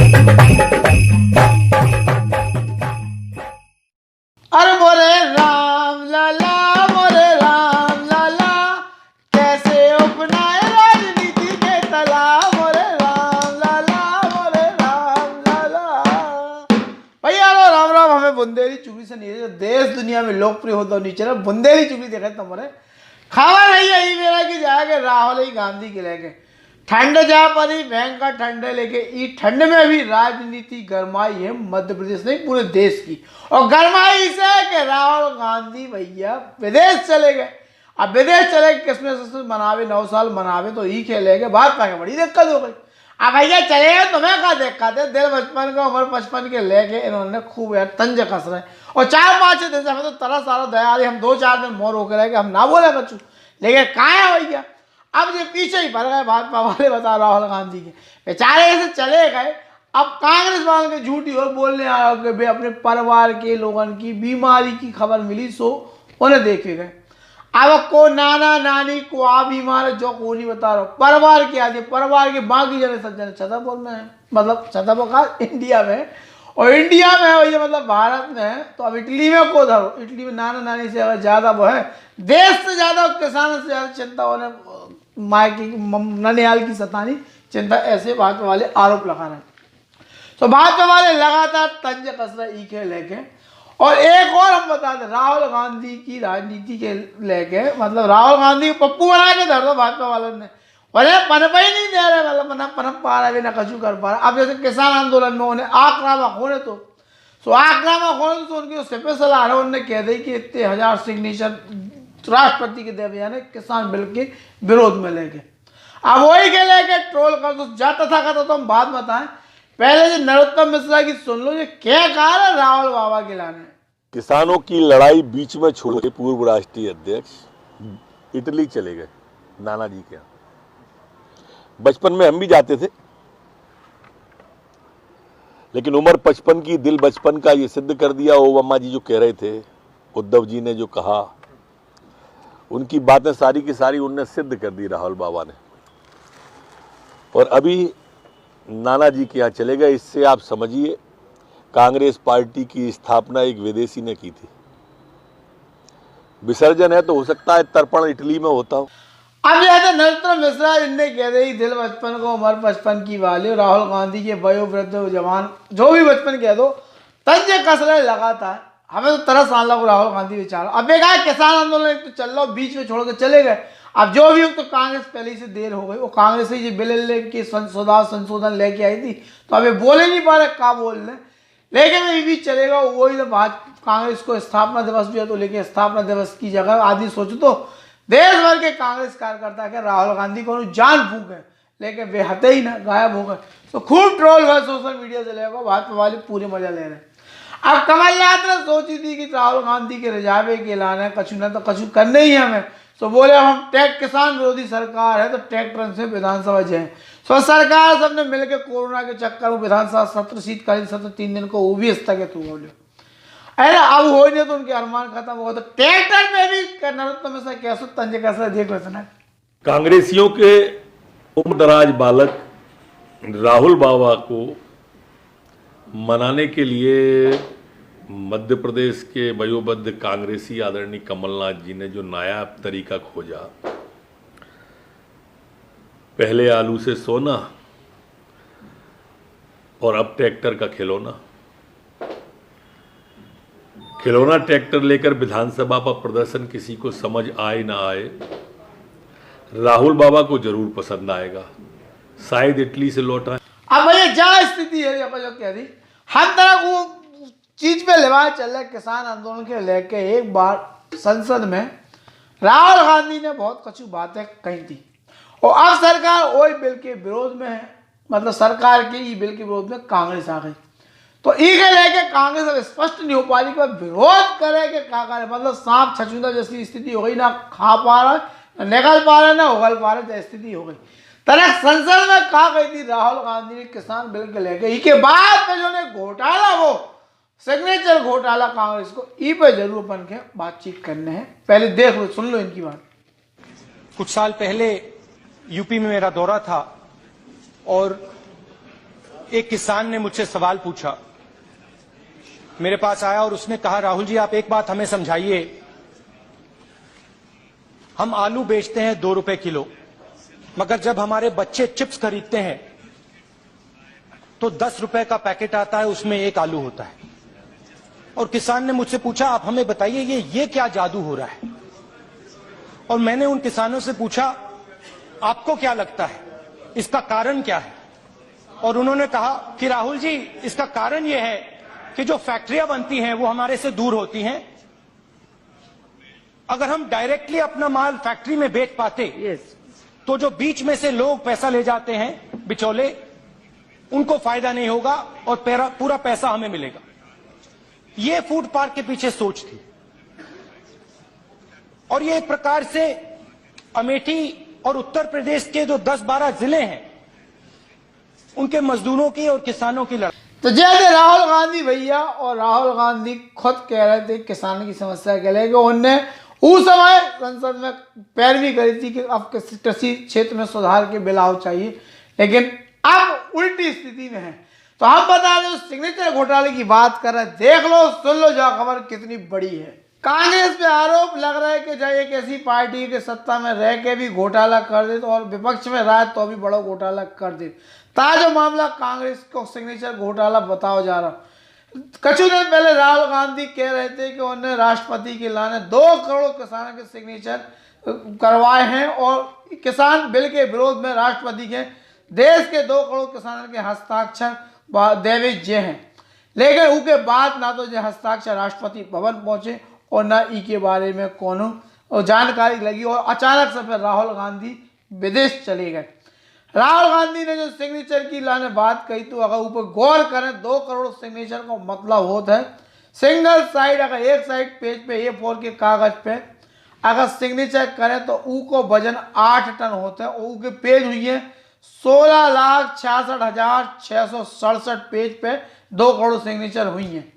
अरे मोरे राम लाला, मोरे राम लाला, कैसे अपनाए राजनीति के तला, मोरे राम लाला, मोरे राम लाला। भैया लो राम राम, हमें बुंदेली चुगली से नहीं है, देश दुनिया में लोकप्रिय होता नहीं चला, बुंदेली चुगली देखे तुम्हारे खावा नहीं है मेरा कि जाके राहुल गांधी के लेके ठंड जा पड़ी भयंकर ठंड लेके इस ठंड में भी राजनीति गरमाई है मध्य प्रदेश नहीं पूरे देश की। और गरमाई इसे कि राहुल गांधी भैया विदेश चले गए। अब विदेश चले गए किसमें मनावे 9 साल मनावे तो ही खेलेंगे भाजपा की बड़ी दिक्कत हो गई। अब भैया चले गए तुम्हें क्या दिक्कत है, दिल बचपन का उम्र 55 के लेके इन्होंने खूब यार तंज कस रहे और 4-5 दिन से हमें तो तरह सारा दया हम 2-4 दिन मोर होकर रहे हम ना बोले कचू, लेकिन कहाँ है भैया अब ये पीछे ही पड़ गए भाजपा वाले बता राहुल गांधी के बेचारे ऐसे चले गए। अब कांग्रेस वालों के झूठी और बोलने आए कि भाई अपने परिवार के लोगों की बीमारी की खबर मिली सो उन्हें देखे गए। अब को नाना नानी को आ बीमार जो को नहीं बता रहा परिवार के आदि परिवार के बाकी जने सज्जन छतरपुर में है, मतलब छतरपुर का इंडिया में और इंडिया में है भैया मतलब भारत में है। तो अब इटली में को धरो, इटली में नाना नानी से अगर ज़्यादा वो है देश से ज़्यादा किसानों से ज़्यादा चिंता उन्हें माँ की ननिहाल की सतानी चिंता ऐसे भाजपा वाले आरोप लगा रहे हैं। तो भाजपा वाले लगातार तंज कस रहे के लेके। और एक और हम बता दें राहुल गांधी की राजनीति के लेके मतलब राहुल गांधी को पप्पू बना के धर दो भाजपा वालों ने उन्हें पनप ही नहीं दे रहे, मतलब ना पनप पा रहे ना कछु कर पा रहे। अब जैसे किसान आंदोलन में उन्हें आक्रामक होने तो आक्रामक होने तो उनकी सिपे सलाह है उन्होंने कह दी कि इतने 1000 सिग्नेचर राष्ट्रपति के देव यानी किसान बिल के विरोध में लेके अब वही के लेके ट्रोल कर दो जाता था कहता तो हम बात बताएं। पहले जो नरोत्तम मिश्रा की सुन लो ये क्या कहा है राहुल बाबा के लाने। किसानों की लड़ाई बीच में छोड़ के पूर्व राष्ट्रीय अध्यक्ष इटली चले गए नाना जी के यहाँ। बचपन में हम भी जाते थे लेकिन उम्र 55 की दिल बचपन का ये सिद्ध कर दिया। ओबामा जी जो कह रहे थे, उद्धव जी ने जो कहा, उनकी बातें सारी की सारी उनने सिद्ध कर दी राहुल बाबा ने। और अभी नाना जी के यहाँ चले गए। इससे आप समझिए कांग्रेस पार्टी की स्थापना एक विदेशी ने की थी। विसर्जन है तो हो सकता है तर्पण इटली में होता हो। अब जैसे नरोत्तम मिश्रा इनने कह दी दिल बचपन को उम्र 55 की वाली राहुल गांधी के वयोवृद्ध जवान जो भी बचपन कह दो तंज कस रहे लगातार। हमें तो तरस आ को राहुल गांधी बेचारा। अब एक किसान आंदोलन तो चल रहा बीच में छोड़ के चले गए। अब जो भी हो तो कांग्रेस पहले से देर हो गई, वो कांग्रेस ही बिल लेके संशोधन लेके आई थी तो अभी बोले नहीं पा रहे क्या बोल रहे, लेकिन अभी भी चलेगा वही तो बात। कांग्रेस को स्थापना दिवस भी है तो लेकिन स्थापना दिवस की जगह आदि सोचो तो देश भर के कांग्रेस कार्यकर्ता के राहुल गांधी को जान फूके लेकिन वे हते ही ना गायब हो गए। तो खूब ट्रोल हुआ सोशल मीडिया से लेकर भाजपा वाले पूरे मजा ले रहे हैं। अब कमलनाथ ने सोची थी कि राहुल गांधी के रिजावे के ऐलान है कछु ना तो कछु करने ही हमें। तो बोले हम टैक्स किसान विरोधी सरकार है तो ट्रैक्टर से विधानसभा जाए। तो सरकार सबने मिलकर कोरोना के चक्कर में विधानसभा सत्र शीतकालीन सत्र 3 दिन को वो भी स्थगित हो गया। अरे अब हो नहीं तो उनके अरमान खत्म हो तो ट्रैक्टर में भी नरोत्तम मिश्रा कैसे तंज कैसा देख रहे थे। कांग्रेसियों के उम्रदराज बालक राहुल बाबा को मनाने के लिए मध्य प्रदेश के वयोवृद्ध कांग्रेसी आदरणीय कमलनाथ जी ने जो नायाब तरीका खोजा, पहले आलू से सोना और अब ट्रैक्टर का खिलौना ट्रैक्टर लेकर विधानसभा पर प्रदर्शन किसी को समझ आए ना आए, राहुल बाबा को जरूर पसंद आएगा। शायद इटली से लौटा। अब भैया क्या स्थिति है जो कह दी हर तरह वो चीज पे लिवाज चल रहा है किसान आंदोलन के लेके। एक बार संसद में राहुल गांधी ने बहुत कछु बातें कही थी और अब सरकार वही बिल के विरोध में है, मतलब सरकार के ई बिल के विरोध में कांग्रेस आ गई। तो ई के लेके कांग्रेस अब स्पष्ट नहीं हो पा रही कि विरोध करे कि क्या करे, मतलब सांप छछूंदा जैसी स्थिति हो गई, ना खा पा रहा ना निकल पा रहा ना उगल पा रहे स्थिति हो गई। तरह संसद में कहा गई थी राहुल गांधी ने किसान बिल के लेके ई के बाद में जो घोटाला वो सिग्नेचर घोटाला कांग्रेस को ई पे जरूर बन के बातचीत करने हैं। पहले देख लो सुन लो इनकी बात। कुछ साल पहले यूपी में मेरा दौरा था और एक किसान ने मुझसे सवाल पूछा, मेरे पास आया और उसने कहा, राहुल जी आप एक बात हमें समझाइए, हम आलू बेचते हैं 2 रुपए किलो, मगर जब हमारे बच्चे चिप्स खरीदते हैं तो 10 रुपए का पैकेट आता है, उसमें 1 आलू होता है। और किसान ने मुझसे पूछा, आप हमें बताइए ये क्या जादू हो रहा है। और मैंने उन किसानों से पूछा, आपको क्या लगता है इसका कारण क्या है। और उन्होंने कहा कि राहुल जी इसका कारण यह है कि जो फैक्ट्रियां बनती हैं वो हमारे से दूर होती हैं। अगर हम डायरेक्टली अपना माल फैक्ट्री में बेच पाते तो जो बीच में से लोग पैसा ले जाते हैं बिचौले, उनको फायदा नहीं होगा और पूरा पैसा हमें मिलेगा। ये फूड पार्क के पीछे सोच थी। और ये एक प्रकार से अमेठी और उत्तर प्रदेश के जो 10-12 जिले हैं उनके मजदूरों की और किसानों की लड़ाई। तो जैसे राहुल गांधी भैया, और राहुल गांधी खुद कह रहे थे किसानों की समस्या के लिए कि उनने उस समय संसद में पैरवी करी थी कि अब कृषि क्षेत्र में सुधार के बिलाव चाहिए, लेकिन अब उल्टी स्थिति में है। तो हम बता दें, सिग्नेचर घोटाले की बात कर रहे हैं, देख लो सुन लो जो खबर कितनी बड़ी है। कांग्रेस पे आरोप लग रहा है कि जब एक ऐसी पार्टी के सत्ता में रह के भी घोटाला कर दे तो, और विपक्ष में रहा तो भी बड़ा घोटाला कर दे। ताजा मामला कांग्रेस को सिग्नेचर घोटाला बताओ जा रहा। कुछ दिन पहले राहुल गांधी कह रहे थे कि उन्होंने राष्ट्रपति के लाने 2 करोड़ किसानों के सिग्नेचर करवाए हैं, और किसान बिल के विरोध में राष्ट्रपति के देश के 2 करोड़ किसानों के हस्ताक्षर देवे जे हैं। लेकिन उसके बाद ना तो जो हस्ताक्षर राष्ट्रपति भवन पहुंचे और ना ई के बारे में कोनो जानकारी लगी, और अचानक से फिर राहुल गांधी विदेश चले गए। राहुल गांधी ने जो सिग्नेचर की लाने बात कही, तो अगर ऊपर गौर करें 2 करोड़ सिग्नेचर का मतलब होता है सिंगल साइड, अगर एक साइड पेज पे A4 के कागज पे अगर सिग्नेचर करें तो ऊ को वजन 8 टन होता है। ऊ के पेज हुई है 16,66,667 पेज पे 2 करोड़ सिग्नेचर हुई हैं।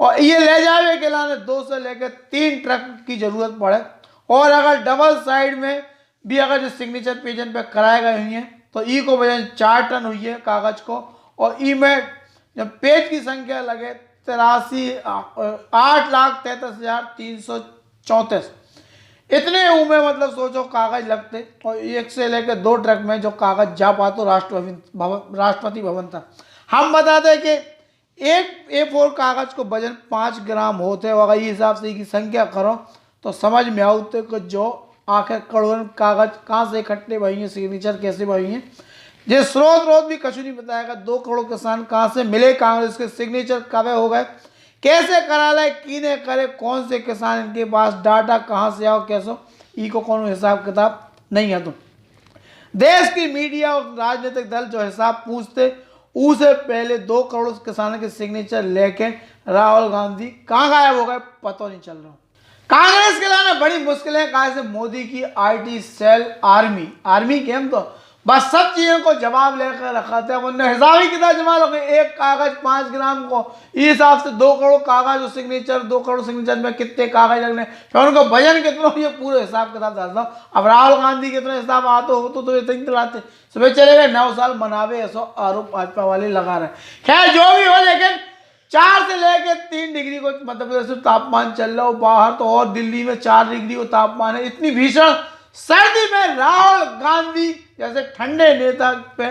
और ये ले जावे के लाने 2 से लेकर 3 ट्रक की जरूरत पड़े। और अगर डबल साइड में भी अगर जो सिग्नेचर पेजन पे कराए गए हुई हैं तो ई को वजन 4 टन हुई है कागज को। और ई में जब पेज की संख्या लगे 8,33,334 इतने में मतलब सोचो कागज लगते, और 1 से लेकर 2 ट्रक में जो कागज जा पाते राष्ट्रपति भवन था। हम बताते कि एक A4 कागज को वजन 5 ग्राम होते हैं। अगर ये हिसाब से की संख्या करो तो समझ में आते कि जो आखिर करोड़ों कागज कहाँ से इकट्ठे हुई हैं, सिग्नेचर कैसे हुई हैं। ये स्रोत भी कुछ नहीं बताएगा। 2 करोड़ किसान कहाँ से मिले, कांग्रेस के सिग्नेचर कब हो गए, कैसे करा लाए, कीने करे, कौन से किसान इनके पास, डाटा कहाँ से आओ, कैसो ई को कौन हिसाब किताब नहीं है। तो देश की मीडिया और राजनीतिक दल जो हिसाब पूछते उससे पहले 2 करोड़ किसानों के सिग्नेचर लेके राहुल गांधी कहाँ गायब हो गए पता नहीं चल रहा। कांग्रेस के लाने बड़ी मुश्किल है, कहा से मोदी की IT सेल आर्मी के हम तो बस सब चीजों को जवाब लेकर रखा था। उन्होंने हिसाब ही कितना जमा लोगे, एक कागज 5 ग्राम को इस हिसाब से 2 करोड़ कागज और सिग्नेचर, 2 करोड़ सिग्नेचर में कितने कागज लगने, फिर उनको वजन कितना, ये पूरे हिसाब किताब डालता हूँ। अब राहुल गांधी कितना हिसाब आता हो तो ये तक दिलाते सुबह चले गए 9 साल मनावे, ऐसा आरोप भाजपा वाले लगा रहे। खैर जो भी हो, लेकिन 4 से लेकर 3 डिग्री को मध्य प्रदेश में तापमान चल रहा हो बाहर, तो और दिल्ली में 4 डिग्री को तापमान है। इतनी भीषण सर्दी में राहुल गांधी जैसे ठंडे नेता पे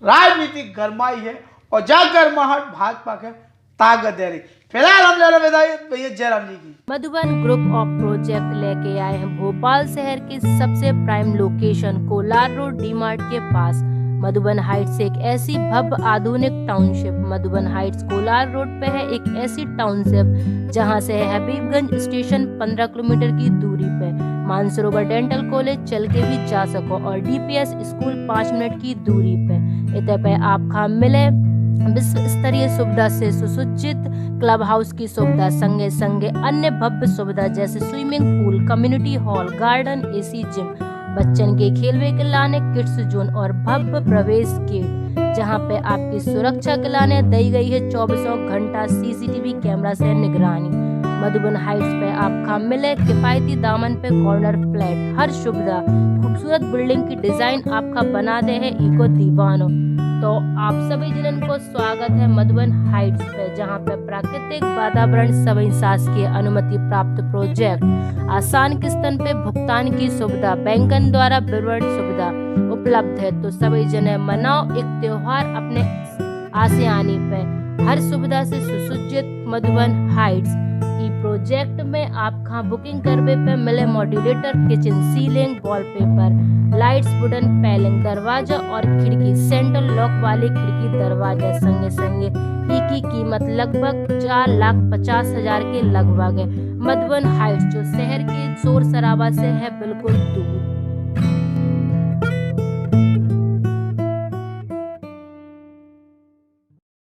राजनीतिक गरमाई है, और जब गर्माहट भाजपा के ताकत दे रही। फिलहाल हम जरा बताइए भैया जयराम जी की। मधुबन ग्रुप ऑफ प्रोजेक्ट लेके आए हैं भोपाल शहर की सबसे prime location Kolar road D-Mart के पास मधुबन हाइट्स एक ऐसी भव्य आधुनिक township. Madhuban Heights Kolar road पे है एक ऐसी टाउनशिप जहां से है हबीबगंज स्टेशन 15 किलोमीटर की दूरी पे, मानसरोवर डेंटल कॉलेज चल के भी जा सको, और DPS स्कूल 5 मिनट की दूरी पे। इतने पे आप खा मिले विश्व स्तरीय सुविधा से सुसज्जित क्लब हाउस की सुविधा, संगे संगे अन्य भव्य सुविधा जैसे swimming pool, community hall, garden, AC gym, Bachchan के खेलवे के लाने किड्स जोन और भव्य प्रवेश गेट, जहां पे आपकी सुरक्षा के लाने दी गई है 24 घंटा CCTV कैमरा से निगरानी। मधुबन हाइट्स पे आपका मिले किफायती दामन पे कॉर्नर फ्लैट, हर सुविधा, खूबसूरत बिल्डिंग की डिजाइन आपका बना दे है इको दीवानो। तो आप सभी जनन को स्वागत है मधुबन हाइट्स पे, जहां पे प्राकृतिक वातावरण सभी शासकीय अनुमति प्राप्त प्रोजेक्ट, आसान किस्तन पे भुगतान की सुविधा, बैंकन द्वारा विवरण सुविधा उपलब्ध है। तो सभी जने मनाओ एक त्योहार अपने आसियानी पे, हर सुविधा से सुसज्जित मधुबन हाइट्स ई प्रोजेक्ट में आप खां बुकिंग करवे पे मिले modular kitchen, ceiling, wallpaper, lights, wooden panelling, दरवाजा और खिड़की, सेंट्रल लॉक वाली खिड़की दरवाजा संगे संगे की कीमत लगभग 4,50,000 के लगभग है। मधुबन हाइट्स जो शहर के शोर शराबा से है बिल्कुल दूर।